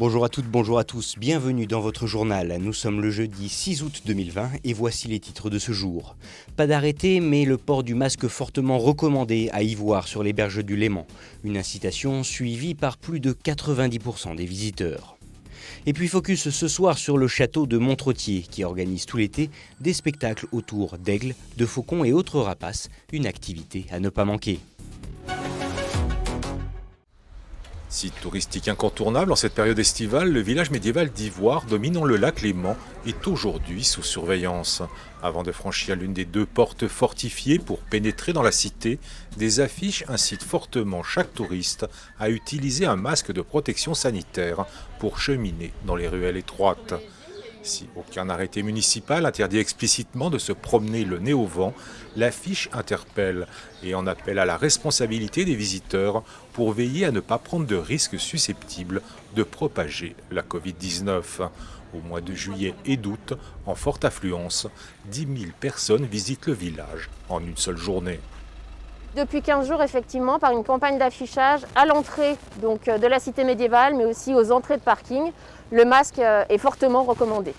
Bonjour à toutes, bonjour à tous, bienvenue dans votre journal. Nous sommes le jeudi 6 août 2020 et voici les titres de ce jour. Pas d'arrêté, mais le port du masque fortement recommandé à Ivoire sur les berges du Léman. Une incitation suivie par plus de 90% des visiteurs. Et puis focus ce soir sur le château de Montretier qui organise tout l'été des spectacles autour d'aigles, de faucons et autres rapaces, une activité à ne pas manquer. Site touristique incontournable en cette période estivale, le village médiéval d'Ivoire dominant le lac Léman est aujourd'hui sous surveillance. Avant de franchir l'une des deux portes fortifiées pour pénétrer dans la cité, des affiches incitent fortement chaque touriste à utiliser un masque de protection sanitaire pour cheminer dans les ruelles étroites. Si aucun arrêté municipal interdit explicitement de se promener le nez au vent, l'affiche interpelle et en appelle à la responsabilité des visiteurs pour veiller à ne pas prendre de risques susceptibles de propager la Covid-19. Au mois de juillet et d'août, en forte affluence, 10 000 personnes visitent le village en une seule journée. Depuis 15 jours, effectivement, par une campagne d'affichage à l'entrée de la cité médiévale, mais aussi aux entrées de parking, le masque est fortement recommandé.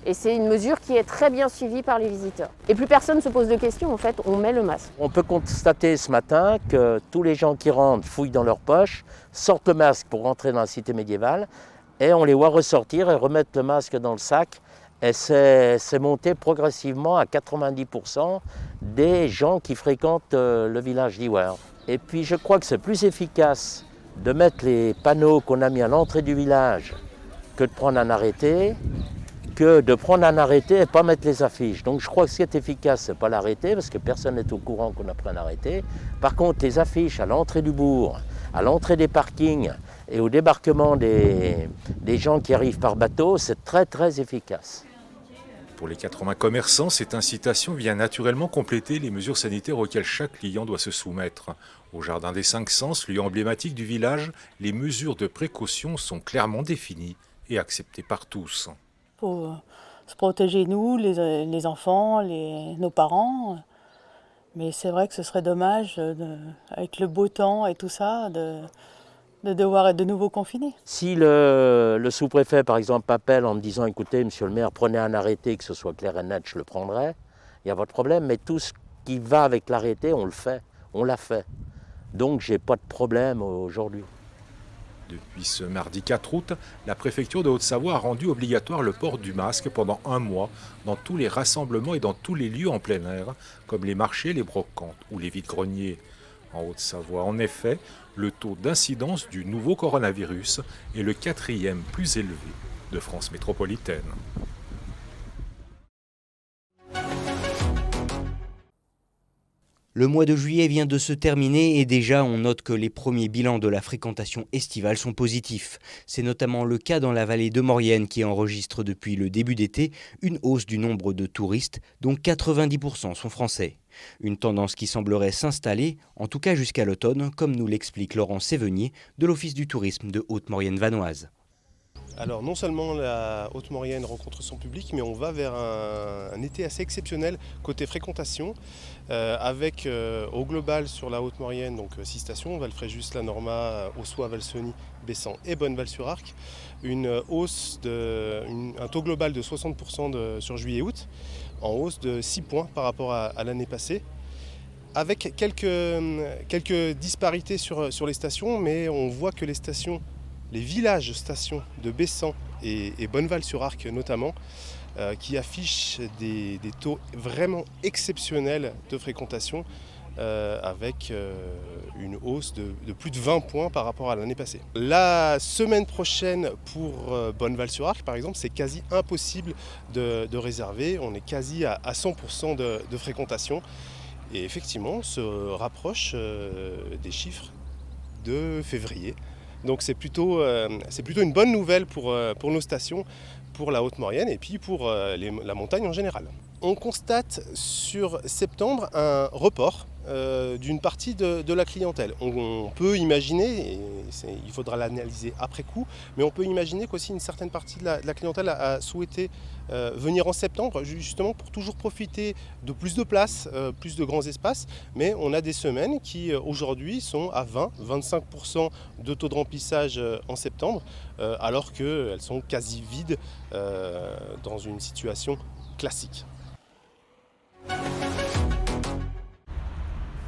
Et c'est une mesure qui est très bien suivie par les visiteurs. Et plus personne ne se pose de questions, en fait, on met le masque. On peut constater ce matin que tous les gens qui rentrent fouillent dans leurs poches, sortent le masque pour rentrer dans la cité médiévale, et on les voit ressortir et remettre le masque dans le sac. Et c'est monté progressivement à 90% des gens qui fréquentent le village d'Ivoire. Et puis je crois que c'est plus efficace de mettre les panneaux qu'on a mis à l'entrée du village que de prendre un arrêté, que de prendre un arrêté et ne pas mettre les affiches. Donc je crois que ce qui est efficace, ce n'est pas l'arrêté, parce que personne n'est au courant qu'on a pris un arrêté. Par contre, les affiches à l'entrée du bourg, à l'entrée des parkings et au débarquement des gens qui arrivent par bateau, c'est très très efficace. Pour les 80 commerçants, cette incitation vient naturellement compléter les mesures sanitaires auxquelles chaque client doit se soumettre. Au Jardin des Cinq Sens, lieu emblématique du village, les mesures de précaution sont clairement définies et acceptées par tous. Il faut se protéger, nous, les enfants, nos parents. Mais c'est vrai que ce serait dommage, avec le beau temps et tout ça, de devoir être de nouveau confiné. Si le sous-préfet, par exemple, m'appelle en me disant « Écoutez, monsieur le maire, prenez un arrêté, que ce soit clair et net, je le prendrai », il n'y a pas de problème. Mais tout ce qui va avec l'arrêté, on le fait, on l'a fait. Donc, je n'ai pas de problème aujourd'hui. Depuis ce mardi 4 août, la préfecture de Haute-Savoie a rendu obligatoire le port du masque pendant un mois dans tous les rassemblements et dans tous les lieux en plein air, comme les marchés, les brocantes ou les vides-greniers. En Haute-Savoie, en effet, le taux d'incidence du nouveau coronavirus est le 4e plus élevé de France métropolitaine. Le mois de juillet vient de se terminer et déjà on note que les premiers bilans de la fréquentation estivale sont positifs. C'est notamment le cas dans la vallée de Maurienne qui enregistre depuis le début d'été une hausse du nombre de touristes dont 90% sont français. Une tendance qui semblerait s'installer, en tout cas jusqu'à l'automne, comme nous l'explique Laurent Sévenier de l'Office du tourisme de Haute-Maurienne-Vanoise. Alors non seulement la Haute-Maurienne rencontre son public, mais on va vers un été assez exceptionnel côté fréquentation, avec au global sur la Haute-Maurienne, donc 6 stations, Val-Fréjus, La Norma, Ossois, Valsony, Bessan et Bonneval-sur-Arc, un taux global de 60% sur juillet-août, en hausse de 6 points par rapport à l'année passée, avec quelques disparités sur les stations, mais on voit que les villages stations de Bessan et Bonneval-sur-Arc notamment, qui affichent des taux vraiment exceptionnels de fréquentation, avec une hausse de plus de 20 points par rapport à l'année passée. La semaine prochaine pour Bonneval-sur-Arc par exemple, c'est quasi impossible de réserver, on est quasi à 100% de fréquentation et effectivement on se rapproche des chiffres de février. Donc c'est plutôt une bonne nouvelle pour nos stations, pour la Haute-Maurienne et puis pour la montagne en général. On constate sur septembre un report d'une partie de la clientèle. On peut imaginer, et il faudra l'analyser après coup, mais on peut imaginer qu'aussi une certaine partie de la clientèle a souhaité venir en septembre, justement pour toujours profiter de plus de places, plus de grands espaces, mais on a des semaines qui aujourd'hui sont à 20-25% de taux de remplissage en septembre, alors qu'elles sont quasi vides dans une situation classique.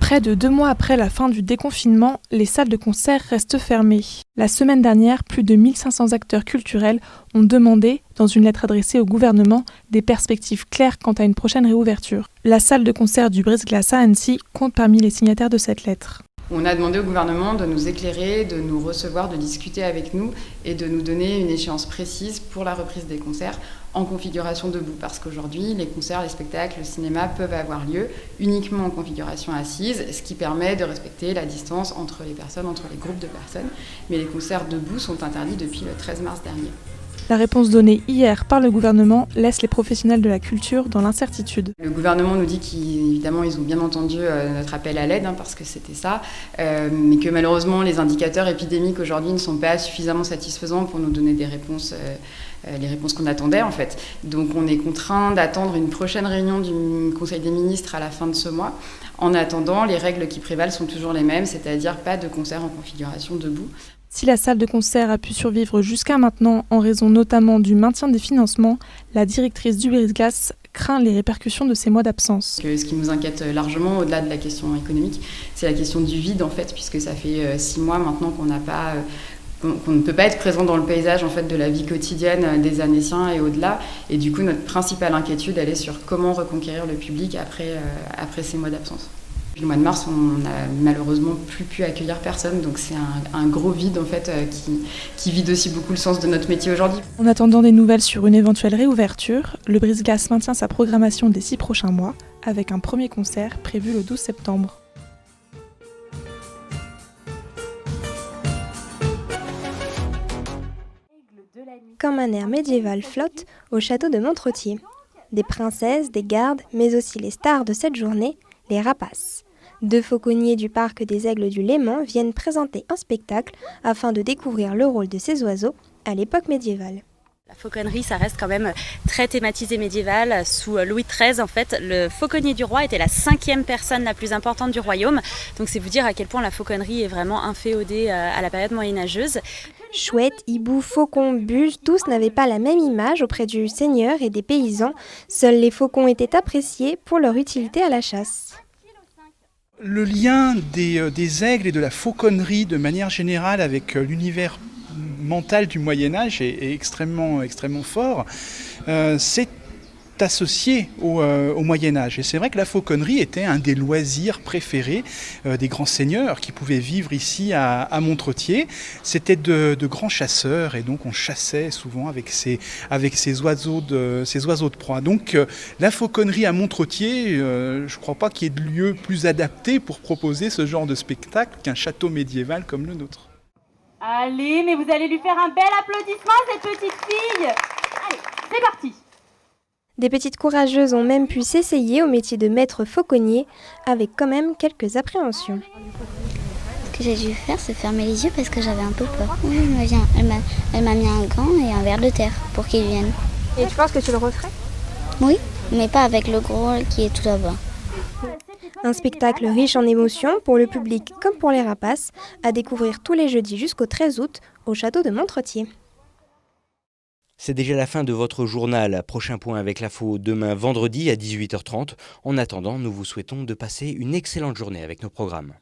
Près de 2 mois après la fin du déconfinement, les salles de concert restent fermées. La semaine dernière, plus de 1500 acteurs culturels ont demandé, dans une lettre adressée au gouvernement, des perspectives claires quant à une prochaine réouverture. La salle de concert du Brise-Glace à Annecy compte parmi les signataires de cette lettre. On a demandé au gouvernement de nous éclairer, de nous recevoir, de discuter avec nous et de nous donner une échéance précise pour la reprise des concerts en configuration debout. Parce qu'aujourd'hui, les concerts, les spectacles, le cinéma peuvent avoir lieu uniquement en configuration assise, ce qui permet de respecter la distance entre les personnes, entre les groupes de personnes. Mais les concerts debout sont interdits depuis le 13 mars dernier. La réponse donnée hier par le gouvernement laisse les professionnels de la culture dans l'incertitude. Le gouvernement nous dit qu'évidemment ils ont bien entendu notre appel à l'aide, parce que c'était ça, mais que malheureusement les indicateurs épidémiques aujourd'hui ne sont pas suffisamment satisfaisants pour nous donner des réponses, les réponses qu'on attendait en fait. Donc on est contraint d'attendre une prochaine réunion du Conseil des ministres à la fin de ce mois. En attendant, les règles qui prévalent sont toujours les mêmes, c'est-à-dire pas de concert en configuration debout. Si la salle de concert a pu survivre jusqu'à maintenant en raison notamment du maintien des financements, la directrice du Brise-Glace craint les répercussions de ces mois d'absence. Ce qui nous inquiète largement, au-delà de la question économique, c'est la question du vide en fait, puisque ça fait 6 mois maintenant qu'on ne peut pas être présent dans le paysage en fait, de la vie quotidienne des Annéciens et au-delà. Et du coup, notre principale inquiétude, elle est sur comment reconquérir le public après ces mois d'absence. Le mois de mars, on n'a malheureusement plus pu accueillir personne, donc c'est un gros vide en fait, qui vide aussi beaucoup le sens de notre métier aujourd'hui. En attendant des nouvelles sur une éventuelle réouverture, le Brise-Glace maintient sa programmation des 6 prochains mois, avec un premier concert prévu le 12 septembre. Comme un air médiéval flotte au château de Montretier. Des princesses, des gardes, mais aussi les stars de cette journée, les rapaces. 2 fauconniers du parc des Aigles du Léman viennent présenter un spectacle afin de découvrir le rôle de ces oiseaux à l'époque médiévale. La fauconnerie, ça reste quand même très thématisé médiéval. Sous Louis XIII, en fait, le fauconnier du roi était la 5e personne la plus importante du royaume. Donc c'est vous dire à quel point la fauconnerie est vraiment inféodée à la période moyenâgeuse. Chouettes, hiboux, faucons, buges, tous n'avaient pas la même image auprès du seigneur et des paysans. Seuls les faucons étaient appréciés pour leur utilité à la chasse. Le lien des aigles et de la fauconnerie de manière générale avec l'univers mental du Moyen-Âge est extrêmement fort. C'est associé au Moyen-Âge. Et c'est vrai que la fauconnerie était un des loisirs préférés des grands seigneurs qui pouvaient vivre ici à Montretier. C'était de grands chasseurs et donc on chassait souvent avec ces oiseaux de proie. Donc la fauconnerie à Montretier, je ne crois pas qu'il y ait de lieu plus adapté pour proposer ce genre de spectacle qu'un château médiéval comme le nôtre. Allez, mais vous allez lui faire un bel applaudissement, cette petite fille. Allez, c'est parti. Des petites courageuses ont même pu s'essayer au métier de maître fauconnier, avec quand même quelques appréhensions. Ce que j'ai dû faire, c'est fermer les yeux parce que j'avais un peu peur. Oui, elle m'a mis un gant et un verre de terre pour qu'il vienne. Et tu penses que tu le referais ? Oui, mais pas avec le gros qui est tout là-bas. Un spectacle riche en émotions pour le public comme pour les rapaces, à découvrir tous les jeudis jusqu'au 13 août au château de Montretier. C'est déjà la fin de votre journal. Prochain point avec l'info demain vendredi à 18h30. En attendant, nous vous souhaitons de passer une excellente journée avec nos programmes.